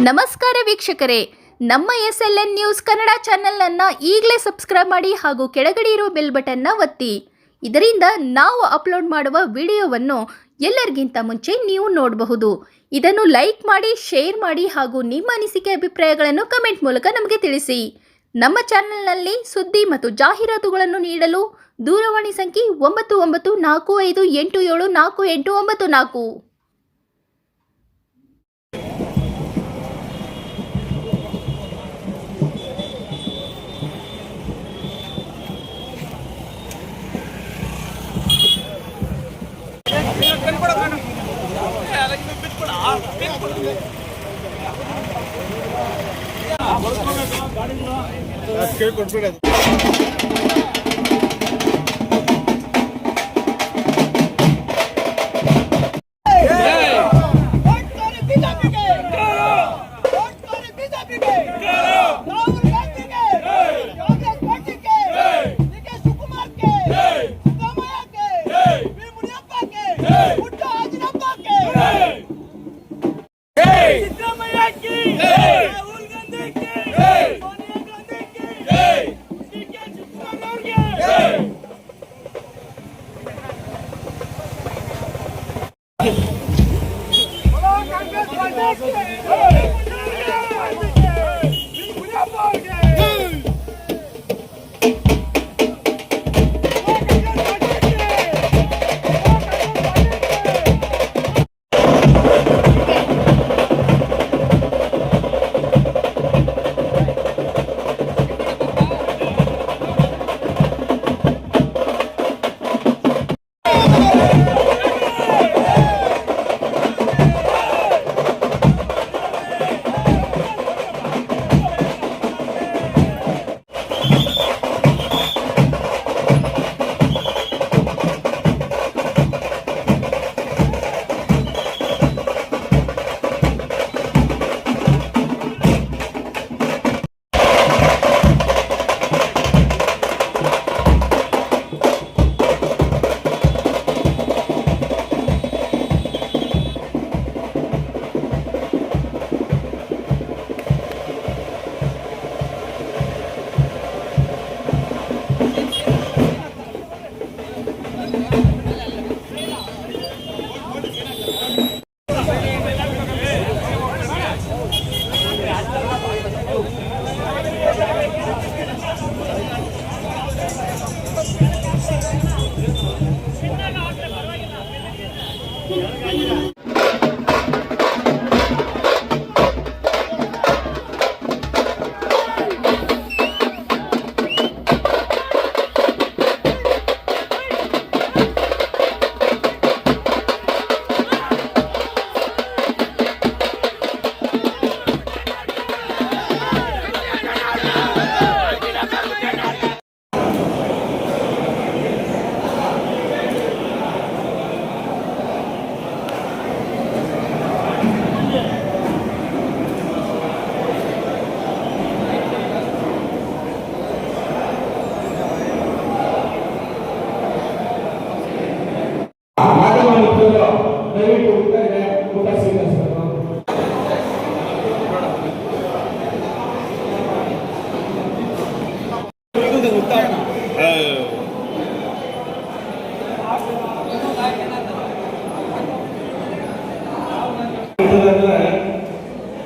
ನಮಸ್ಕಾರ ವೀಕ್ಷಕರೇ, ನಮ್ಮ SLN ನ್ಯೂಸ್ ಕನ್ನಡ ಚಾನೆಲ್ ಈಗಲೇ ಸಬ್ಸ್ಕ್ರೈಬ್ ಮಾಡಿ ಹಾಗೂ ಕೆಳಗಡೆ ಇರುವ ಬೆಲ್ ಬಟನ್ ಒತ್ತಿ. ಇದರಿಂದ ನಾವು ಅಪ್ಲೋಡ್ ಮಾಡುವ ವಿಡಿಯೋವನ್ನು ಎಲ್ಲರಿಗಿಂತ ಮುಂಚೆ ನೀವು ನೋಡಬಹುದು. ಇದನ್ನು ಲೈಕ್ ಮಾಡಿ, ಶೇರ್ ಮಾಡಿ ಹಾಗೂ ನಿಮ್ಮ ಅನಿಸಿಕೆ ಅಭಿಪ್ರಾಯಗಳನ್ನು ಕಮೆಂಟ್ ಮೂಲಕ ನಮಗೆ ತಿಳಿಸಿ. ನಮ್ಮ ಚಾನೆಲ್ನಲ್ಲಿ ಸುದ್ದಿ ಮತ್ತು ಜಾಹೀರಾತುಗಳನ್ನು ನೀಡಲು ದೂರವಾಣಿ ಸಂಖ್ಯೆ 9945874894.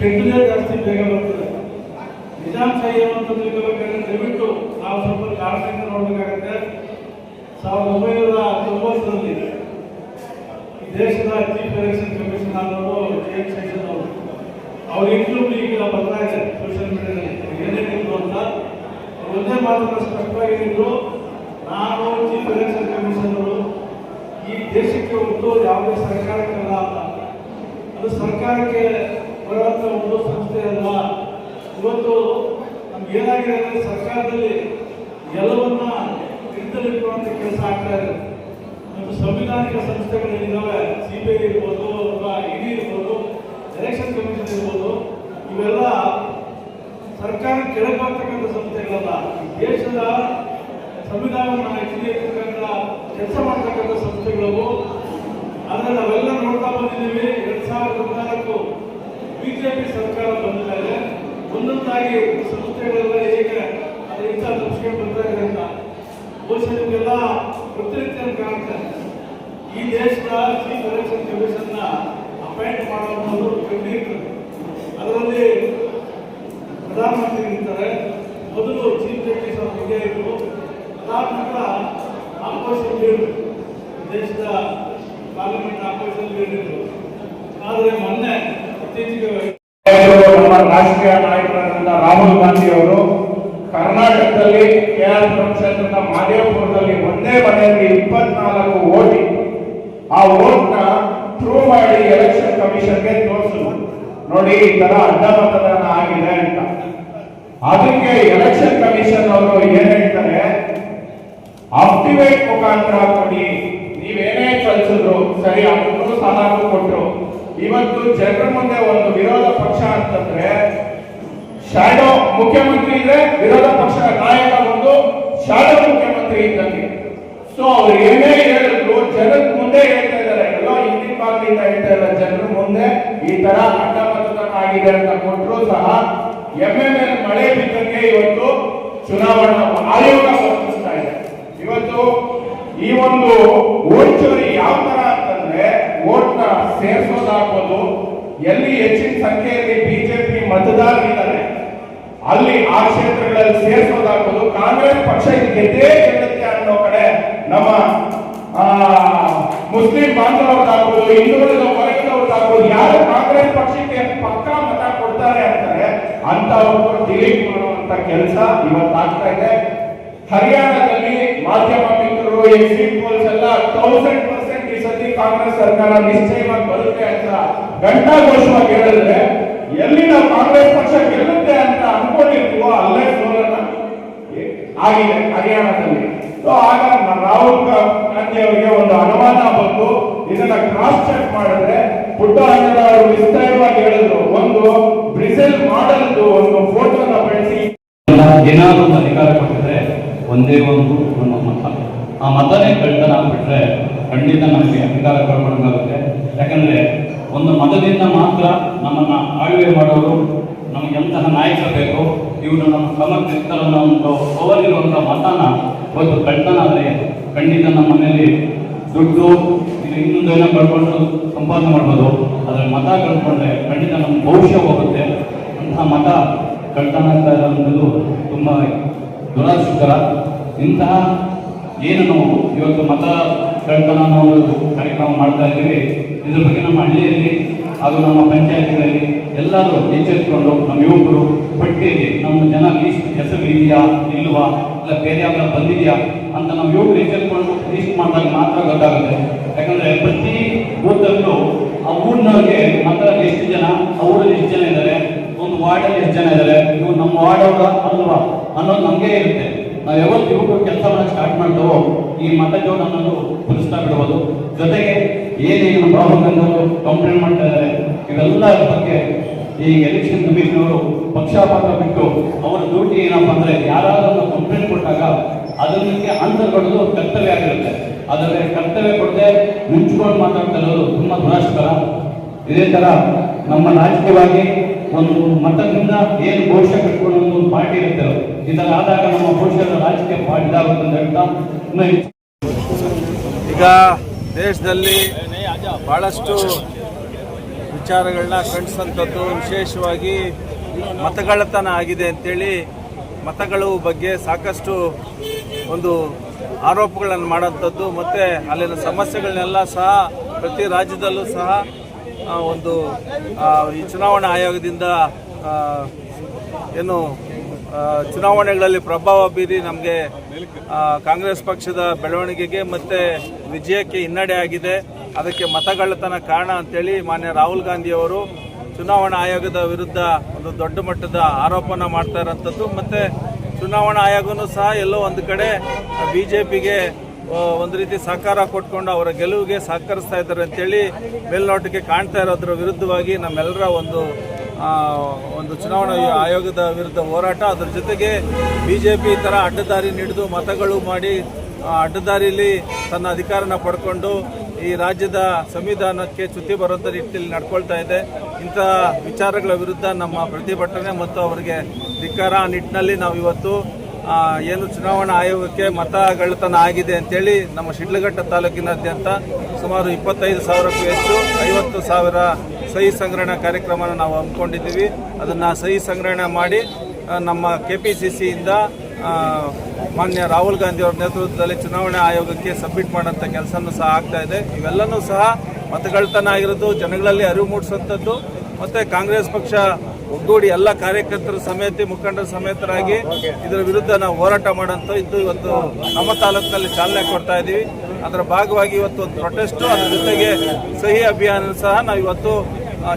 ಕೆಟ್ಟದೇ ಜಾಸ್ತಿ ಬೇಗ ಬರ್ತದೆ. ನಿಜಾಂಶ ಏನು ಅಂತ ತಿಳ್ಕೋಬೇಕಾದ್ರೆ ದಯವಿಟ್ಟು ನಾವು ಸ್ವಲ್ಪ ಕಾಳಜಿಯಿಂದ ನೋಡಬೇಕಾಗತ್ತೆ. 1990ರಲ್ಲಿ ಈ ದೇಶದ ಚೀಫ್ ಎಲೆಕ್ಷನ್ ಕಮಿಷನ್ ಆದವರು ಜಯಂತ್ ಶೇಷನ್ ಅವರು ಅವ್ರ ಇಂಟರ್ವ್ಯೂ ಈಗ ಬರ್ತಾ ಇದೆ ಸೋಷಿಯಲ್ ಮೀಡಿಯಾದಲ್ಲಿ ಏನೇನಿದ್ರು ಅಂತ ಒಂದೇ ಮಾತನ್ನ ಸ್ಪಷ್ಟವಾಗಿ ಹೇಳಿದ್ರು, ನಾನು ಚೀಫ್ ಎಲೆಕ್ಷನ್ ಕಮಿಷನ್ ಅವರು ಈ ದೇಶಕ್ಕೆ ಒಂದು ಯಾವುದೇ ಸರ್ಕಾರಕ್ಕಲ್ಲ ಅಂತ. ಅದು ಸರ್ಕಾರಕ್ಕೆ ಬರುವಂಥ ಒಂದು ಸಂಸ್ಥೆ ಅಲ್ಲ. ಇವತ್ತು ನಮ್ಗೆ ಏನಾಗಿದೆ ಅಂದರೆ ಸರ್ಕಾರದಲ್ಲಿ ಎಲ್ಲವನ್ನ ಹಿಡಿತಲಿಟ್ಟುವಂಥ ಕೆಲಸ ಆಗ್ತಾ ಇದೆ. ನಮ್ಮ ಸಂವಿಧಾನಿಕ ಸಂಸ್ಥೆಗಳೇನಿದ್ದಾವೆ, CBI ಇರ್ಬೋದು ಅಥವಾ ED ಇರ್ಬೋದು, ಎಲೆಕ್ಷನ್ ಕಮಿಷನ್ ಇರ್ಬೋದು, ಇವೆಲ್ಲ ಸರ್ಕಾರ ಕೆಳಗೆ ಬರ್ತಕ್ಕಂಥ ಸಂಸ್ಥೆಗಳಲ್ಲ. ದೇಶದ ಸಂವಿಧಾನವನ್ನು ಎತ್ತಿರ್ತಕ್ಕಂಥ ಕೆಲಸ ಮಾಡ್ತಕ್ಕಂಥ ಸಂಸ್ಥೆಗಳು. ಆದರೆ ನಾವೆಲ್ಲ ನೋಡ್ತಾ ಬಂದಿದ್ದೀವಿ. 2014 ಬಿಜೆಪಿ ಸರ್ಕಾರ ಒಂದೊಂದಾಗಿ ಸಂಸ್ಥೆಗಳೆಲ್ಲ ಹೇಗೆ ಅದರಿಂದ ತಪ್ಪಿಸ್ಕೊಂಡು ಬರ್ತಾ ಇದೆ ಅಂತ ಬಹುಶಃ ನಿಮಗೆಲ್ಲ ಗೊತ್ತಿರುತ್ತೆ ಅಂತ ಕಾಣುತ್ತೆ. ಈ ದೇಶದ ಚೀಫ್ ಎಲೆಕ್ಷನ್ ಕಮಿಷನ್ನ ಅಪಾಯಿಂಟ್ ಮಾಡೋದು ಕಂಡಿರ್ತದೆ. ಅದರಲ್ಲಿ ಪ್ರಧಾನಮಂತ್ರಿ ಇರ್ತಾರೆ, ಮೊದಲು ಚೀಫ್ ಜಸ್ಟಿಸ್ ಆಫ್ ಇಂಡಿಯಾ ಇದ್ರು, ಅದಾದ ನಂತರ ಆಪೋಸಿಷನ್ ಲೀಡರ್, ದೇಶದ ಪಾರ್ಲಿಮೆಂಟ್ ಆಪೋಸಿಷನ್ ಲೀಡರ್ ಇದ್ರು. ಆದರೆ ಮೊನ್ನೆ ಇತ್ತೀಚೆಗೆ ನಮ್ಮ ರಾಷ್ಟ್ರೀಯ ನಾಯಕರಾದಂತ ರಾಹುಲ್ ಗಾಂಧಿ ಅವರು ಕರ್ನಾಟಕದಲ್ಲಿ KR ಕ್ಷೇತ್ರದ ಮಾದೇವಪುರದಲ್ಲಿ ಒಂದೇ ಮನೆಯಲ್ಲಿ 24 ವೋಟ್, ಆ ವೋಟ್ ನ ಪ್ರೂವ್ ಮಾಡಿ ಎಲೆಕ್ಷನ್ ಕಮಿಷನ್ಗೆ ತೋರಿಸಿದ್ರು. ನೋಡಿ, ಈ ತರ ಅಡ್ಡ ಮತದಾನ ಆಗಿದೆ ಅಂತ. ಅದಕ್ಕೆ ಎಲೆಕ್ಷನ್ ಕಮಿಷನ್ ಅವರು ಏನ್ ಹೇಳ್ತಾರೆ, ಆಕ್ಟಿವೇಟ್ ಮುಖಾಂತರ ಕೊಡಿ, ನೀವೇನೇ ಕಳಿಸಿದ್ರು ಸರಿ, ಅದನ್ನು ಸಹ ಕೊಟ್ಟರು. ಇವತ್ತು ಜನರ ಮುಂದೆ ಒಂದು ವಿರೋಧ ಪಕ್ಷ ಅಂತಂದ್ರೆ ಶಾಡೋ ಮುಖ್ಯಮಂತ್ರಿ ಇದ್ರೆ ವಿರೋಧ ಪಕ್ಷ ನಾಯಕ ಒಂದು ಶಾಡೋ ಮುಖ್ಯಮಂತ್ರಿ ಇದ್ದಂಗೆ. ಸೊ ಅವ್ರು ಏನೇ ಹೇಳಿದ್ರು ಜನರ ಮುಂದೆ ಹೇಳ್ತಾ ಇದ್ದಾರೆ, ಎಲ್ಲೋ ಹಿಂದಿನ ಭಾಗದಿಂದ ಹೇಳ್ತಾ ಇದ್ದಾರೆ, ಜನರ ಮುಂದೆ ಈ ತರ ಅಡ್ಡ ಮತದಾನ ಆಗಿದೆ ಅಂತ ಕೊಟ್ಟರು ಸಹ MML ಮಳೆ ಬಿದ್ದಂಗೆ ಇವತ್ತು ಚುನಾವಣಾ ಆಯೋಗ ವರ್ತಿಸ್ತಾ ಇದೆ. ಇವತ್ತು ಈ ಒಂದು ವೋಟ್ ಚೋರಿ ಯಾವ ತರ ಅಂತಂದ್ರೆ, ವೋಟ್ ನ ಸೇರಿಸೋದಾಗ್ಬೋದು, ಎಲ್ಲಿ ಹೆಚ್ಚಿನ ಸಂಖ್ಯೆಯಲ್ಲಿ ಬಿಜೆಪಿ ಮತದಾರರಿದ್ದಾರೆ ಅಲ್ಲಿ ಆ ಕ್ಷೇತ್ರಗಳಲ್ಲಿ ಸೇರಿಸೋದಾಗ್ಬೋದು. ಕಾಂಗ್ರೆಸ್ ಪಕ್ಷ ಗೆದ್ದೇ ಗೆಲ್ಲುತ್ತೆ ಅನ್ನೋ ಕಡೆ ನಮ್ಮ ಮುಸ್ಲಿಂ ಬಾಂಧವರಾಗ್ಬೋದು, ಹಿಂದುಳಿದ ವರ್ಗದವರಾಗ್ಬೋದು, ಯಾರು ಕಾಂಗ್ರೆಸ್ ಪಕ್ಷಕ್ಕೆ ಪಕ್ಕಾ ಮತ ಕೊಡ್ತಾರೆ ಅಂತಾರೆ ಅಂತವ್ರು ಡಿಲೀಟ್ ಮಾಡುವಂತ ಕೆಲಸ ಇವತ್ತಾಗ್ತಾ ಇದೆ. ಹರಿಯಾಣದಲ್ಲಿ ಮಾಧ್ಯಮ ಮಿತ್ರರು ಎಕ್ಸಿಟ್ ಪೋಲ್ಸ್ ಎಲ್ಲ 1000% ಈ ಸತಿ ಕಾಂಗ್ರೆಸ್ ಸರ್ಕಾರ ನಿಶ್ಚಯವಾಗಿ ಬರುತ್ತೆ ಅಂತ ಘಂಟಾಘೋಷವಾಗಿ ಹೇಳಿದ್ರೆ, ಎಲ್ಲಿ ನಾವು ಕಾಂಗ್ರೆಸ್ ಪಕ್ಷ ಗೆಲ್ಲುತ್ತೆ ಅಂತ ಅನ್ಕೊಂಡಿರ್ತೀವೋ ಅಲ್ಲೇ ಸೋಲನ ಆಗಿದೆ ಹರಿಯಾಣದಲ್ಲಿ. ಆಗ ರಾಹುಲ್ ಗಾಂಧಿ ಅವರಿಗೆ ಒಂದು ಅನುಮಾನ ಬಂತು. ಇದನ್ನ ಕ್ರಾಸ್ ಚೆಕ್ ಮಾಡಿದ್ರೆ ಪುಟ್ಟರಂಗನ ಅವರು ವಿಸ್ತಾರವಾಗಿ ಹೇಳಿದ್ರು, ಒಂದು ಬ್ರಿಸೆಲ್ ಮಾಡೆಲ್ದು ಒಂದು ಫೋಟೋನ ಬಳಸಿ ಏನಾದರೂ ಅಧಿಕಾರ ಕೊಟ್ಟಿದ್ರೆ ಒಂದೇ ಒಂದು ಮತ, ಆ ಮತನೇ ಕಳ್ತನ ಆಗ್ಬಿಟ್ರೆ ಖಂಡಿತ ನಮಗೆ ಅಧಿಕಾರ ಕಳ್ಕೊಂಡಾಗುತ್ತೆ. ಯಾಕಂದ್ರೆ ಒಂದು ಮತದಿಂದ ಮಾತ್ರ ನಮ್ಮನ್ನ ಆಳ್ವೆ ಮಾಡೋರು, ನಮಗೆ ಎಂತಹ ನಾಯಕ ಬೇಕು, ಇವರು ನಮ್ಮ ಸಮರ್ಥಿಸ್ತಾರೆ ಅನ್ನೋ ಒಂದು ಪವರ್ ಇರುವಂತಹ ಮತನ ಒಂದು ಕಳ್ತನ ಆದರೆ ಖಂಡಿತ ನಮ್ಮ ಮನೆಯಲ್ಲಿ ದುಡ್ಡು ಇದು ಇನ್ನೊಂದೇನೋ ಕಳ್ಕೊಂಡು ಸಂಪಾದನೆ ಮಾಡ್ಬೋದು. ಅದರ ಮತ ಕಳ್ಕೊಂಡ್ರೆ ಖಂಡಿತ ನಮ್ಮ ಭವಿಷ್ಯ ಹೋಗುತ್ತೆ. ಅಂತಹ ಮತ ಕಳ್ತನ ಆಗ್ತಾ ಇರೋದು ತುಂಬ ದುರಾದೃಷ್ಟಕರ. ಇಂತಹ ಏನು ನಾವು ಇವತ್ತು ಮತ ಕಳ್ತನ ನಾವು ಕಾರ್ಯಕ್ರಮ ಮಾಡ್ತಾ ಇದ್ದೀವಿ, ಇದ್ರ ಬಗ್ಗೆ ನಮ್ಮ ಹಳ್ಳಿಯಲ್ಲಿ ಹಾಗೂ ನಮ್ಮ ಪಂಚಾಯತಿಗಳಲ್ಲಿ ಎಲ್ಲರೂ ಎಚ್ಚೆತ್ಕೊಂಡು ನಮ್ಮ ಯುವಕರು ಪಟ್ಟಿಯಲ್ಲಿ ನಮ್ಮ ಜನ ಲೀಸ್ಟ್ ಹೆಸರು ಇದೆಯಾ ಇಲ್ವಾ, ಇಲ್ಲ ಬೇರೆ ಯಾವ್ದಾರ ಬಂದಿದೆಯಾ ಅಂತ ನಾವು ಯುವಕರು ಎಚ್ಚೆತ್ಕೊಂಡು ಲೀಸ್ಟ್ ಮಾಡಿದಾಗ ಮಾತ್ರ ಗೊತ್ತಾಗುತ್ತೆ. ಯಾಕಂದ್ರೆ ಪ್ರತಿ ಬೂತಲ್ಲೂ ಆ ಊರಿನವ್ರಿಗೆ ಮಾತ್ರ ಎಷ್ಟು ಜನ, ಆ ಊರಲ್ಲಿ ಎಷ್ಟು ಜನ ಇದ್ದಾರೆ, ಒಂದು ವಾರ್ಡಲ್ಲಿ ಎಷ್ಟು ಜನ ಇದ್ದಾರೆ, ಇವು ನಮ್ಮ ವಾರ್ಡ್ ಅವರ ಅಲ್ವಾ ಅನ್ನೋದು ನಮಗೆ ಇರುತ್ತೆ. ನಾವು ಯಾವತ್ತು ಯುವಕರು ಕೆಲಸ ಮಾಡಕ್ಕೆ ಸ್ಟಾರ್ಟ್ ಮಾಡ್ತೇವೋ ಈ ಮತಜೋಡ ಅನ್ನೋದು ಪುರಸ್ಕಾರ ಬಿಡ್ಬೋದು. ಜೊತೆಗೆ ಏನೇನು ರಾಹುಲ್ ಗಾಂಧಿ ಅವರು ಕಂಪ್ಲೇಂಟ್ ಮಾಡ್ತಾ ಇದ್ದಾರೆ ಇವೆಲ್ಲರ ಬಗ್ಗೆ ಈ ಎಲೆಕ್ಷನ್ ಕಮಿಷನ್ ಅವರು ಪಕ್ಷಪಾತ ಬಿಟ್ಟು ಅವರ ಡ್ಯೂಟಿ ಏನಪ್ಪ ಅಂದ್ರೆ ಯಾರಾದ್ರೂ ಒಂದು ಕಂಪ್ಲೇಂಟ್ ಕೊಟ್ಟಾಗ ಅದಕ್ಕೆ ಆನ್ಸರ್ ಕೊಡೋದು ಕರ್ತವ್ಯ ಆಗಿರುತ್ತೆ. ಆದರೆ ಕರ್ತವ್ಯ ಕೊಡದೆ ಮುಂಚ್ಕೊಂಡು ಮಾತಾಡ್ತಾ ಇರೋದು ತುಂಬಾ ದುರಾಶಕರ. ಇದೇ ತರ ನಮ್ಮ ರಾಜಕೀಯವಾಗಿ ಒಂದು ಮತದಿಂದ ಏನು ಭವಿಷ್ಯ ಕಟ್ಕೊಂಡು ಒಂದು ಪಾರ್ಟಿ ಇರುತ್ತೆ, ಇದರ ಆದಾಗ ನಮ್ಮ ಭವಿಷ್ಯದ ರಾಜಕೀಯ ಪಾರ್ಟಿ ಇದಾಗುತ್ತೆ ಅಂತ ಹೇಳ್ತಾ ಈಗ ದೇಶದಲ್ಲಿ ಬಹಳಷ್ಟು ವಿಚಾರಗಳನ್ನ ಖಂಡಿಸಂಥದ್ದು, ವಿಶೇಷವಾಗಿ ಮತಗಳ್ಳತನ ಆಗಿದೆ ಅಂತೇಳಿ ಮತಗಳ ಬಗ್ಗೆ ಸಾಕಷ್ಟು ಒಂದು ಆರೋಪಗಳನ್ನು ಮಾಡೋಂಥದ್ದು, ಮತ್ತು ಅಲ್ಲಿನ ಸಮಸ್ಯೆಗಳನ್ನೆಲ್ಲ ಸಹ ಪ್ರತಿ ರಾಜ್ಯದಲ್ಲೂ ಸಹ ಒಂದು ಈ ಚುನಾವಣಾ ಆಯೋಗದಿಂದ ಏನು ಚುನಾವಣೆಗಳಲ್ಲಿ ಪ್ರಭಾವ ಬೀರಿ ನಮಗೆ ಕಾಂಗ್ರೆಸ್ ಪಕ್ಷದ ಬೆಳವಣಿಗೆಗೆ ಮತ್ತು ವಿಜಯಕ್ಕೆ ಹಿನ್ನಡೆ ಆಗಿದೆ. ಅದಕ್ಕೆ ಮತಗಳ್ಳತನ ಕಾರಣ ಅಂತೇಳಿ ಮಾನ್ಯ ರಾಹುಲ್ ಗಾಂಧಿ ಅವರು ಚುನಾವಣಾ ಆಯೋಗದ ವಿರುದ್ಧ ಒಂದು ದೊಡ್ಡ ಮಟ್ಟದ ಆರೋಪನ ಮಾಡ್ತಾ ಇರೋಂಥದ್ದು. ಮತ್ತು ಚುನಾವಣಾ ಆಯೋಗನೂ ಸಹ ಎಲ್ಲೋ ಒಂದು ಕಡೆ ಬಿಜೆಪಿಗೆ ಒಂದು ರೀತಿ ಸಹಕಾರ ಕೊಟ್ಕೊಂಡು ಅವರ ಗೆಲುವಿಗೆ ಸಹಕರಿಸ್ತಾ ಇದ್ದಾರೆ ಅಂತೇಳಿ ಮೇಲ್ನೋಟಕ್ಕೆ ಕಾಣ್ತಾ ಇರೋದ್ರ ವಿರುದ್ಧವಾಗಿ ನಮ್ಮೆಲ್ಲರ ಒಂದು ಚುನಾವಣಾ ಆಯೋಗದ ವಿರುದ್ಧ ಹೋರಾಟ. ಅದರ ಜೊತೆಗೆ ಬಿಜೆಪಿ ಈ ಥರ ಅಡ್ಡದಾರಿ ಹಿಡಿದು ಮತಗಳು ಮಾಡಿ ಅಡ್ಡದಾರಿಯಲ್ಲಿ ತನ್ನ ಅಧಿಕಾರನ ಪಡ್ಕೊಂಡು ಈ ರಾಜ್ಯದ ಸಂವಿಧಾನಕ್ಕೆ ಚ್ಯುತಿ ಬರುವಂಥ ನಿಟ್ಟಿನಲ್ಲಿ ನಡ್ಕೊಳ್ತಾ ಇದೆ. ಇಂಥ ವಿಚಾರಗಳ ವಿರುದ್ಧ ನಮ್ಮ ಪ್ರತಿಭಟನೆ ಮತ್ತು ಅವರಿಗೆ ಧಿಕ್ಕಾರ ನಿಟ್ಟಿನಲ್ಲಿ ನಾವು ಇವತ್ತು ಏನು ಚುನಾವಣಾ ಆಯೋಗಕ್ಕೆ ಮತಗಳ್ಳತನ ಆಗಿದೆ ಅಂತೇಳಿ ನಮ್ಮ ಶಿಡ್ಲಘಟ್ಟ ತಾಲೂಕಿನಾದ್ಯಂತ ಸುಮಾರು 25,000ಕ್ಕೂ ಹೆಚ್ಚು 50,000 ಸಹಿ ಸಂಗ್ರಹಣಾ ಕಾರ್ಯಕ್ರಮನ ನಾವು ಹಮ್ಮಿಕೊಂಡಿದ್ದೀವಿ. ಅದನ್ನು ಸಹಿ ಸಂಗ್ರಹಣೆ ಮಾಡಿ ನಮ್ಮ KPCCಯಿಂದ ಮಾನ್ಯ ರಾಹುಲ್ ಗಾಂಧಿ ಅವರ ನೇತೃತ್ವದಲ್ಲಿ ಚುನಾವಣಾ ಆಯೋಗಕ್ಕೆ ಸಬ್ಮಿಟ್ ಮಾಡೋಂಥ ಕೆಲಸನೂ ಸಹ ಆಗ್ತಾ ಇದೆ. ಇವೆಲ್ಲನೂ ಸಹ ಮತಗಳ್ಳತನ ಆಗಿರೋದು, ಜನಗಳಲ್ಲಿ ಅರಿವು ಮೂಡಿಸುವಂಥದ್ದು ಮತ್ತು ಕಾಂಗ್ರೆಸ್ ಪಕ್ಷ ಒಗ್ಗೂಡಿ ಎಲ್ಲ ಕಾರ್ಯಕರ್ತರ ಸಮೇತ ಮುಖಂಡರ ಸಮೇತರಾಗಿ ಇದರ ವಿರುದ್ಧ ನಾವು ಹೋರಾಟ ಮಾಡೋಂಥ ಇದ್ದು ಇವತ್ತು ನಮ್ಮ ತಾಲೂಕಿನಲ್ಲಿ ಚಾಲನೆ ಕೊಡ್ತಾ ಇದ್ದೀವಿ. ಅದರ ಭಾಗವಾಗಿ ಇವತ್ತು ಒಂದು ಪ್ರೊಟೆಸ್ಟು, ಅದರ ಜೊತೆಗೆ ಸಹಿ ಅಭಿಯಾನ ಸಹ ನಾವು ಇವತ್ತು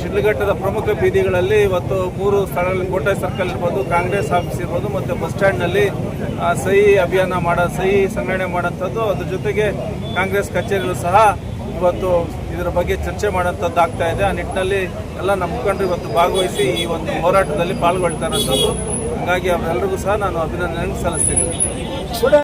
ಶಿಡ್ಲಘಟ್ಟದ ಪ್ರಮುಖ ಬೀದಿಗಳಲ್ಲಿ ಇವತ್ತು 3 ಸ್ಥಳಗಳಲ್ಲಿ ಕೋಟೆ ಸರ್ಕಲ್ ಇರ್ಬೋದು, ಕಾಂಗ್ರೆಸ್ ಆಫೀಸ್ ಇರ್ಬೋದು ಮತ್ತು ಬಸ್ ಸ್ಟ್ಯಾಂಡ್ನಲ್ಲಿ ಸಹಿ ಅಭಿಯಾನ ಸಹಿ ಸಂಗ್ರಹಣೆ ಮಾಡೋಂಥದ್ದು, ಅದ್ರ ಜೊತೆಗೆ ಕಾಂಗ್ರೆಸ್ ಕಚೇರಿಗಳು ಸಹ ಇವತ್ತು ಇದರ ಬಗ್ಗೆ ಚರ್ಚೆ ಮಾಡೋಂಥದ್ದು ಆಗ್ತಾ ಇದೆ. ಆ ನಿಟ್ಟಿನಲ್ಲಿ ಎಲ್ಲ ನಮ್ಮ ಮುಖಂಡರು ಇವತ್ತು ಭಾಗವಹಿಸಿ ಈ ಒಂದು ಹೋರಾಟದಲ್ಲಿ ಪಾಲ್ಗೊಳ್ತಾ ಇರೋಂಥದ್ದು. ಹಾಗಾಗಿ ಅವರೆಲ್ಲರಿಗೂ ಸಹ ನಾನು ಅಭಿನಂದನೆ ಸಲ್ಲಿಸ್ತೀನಿ.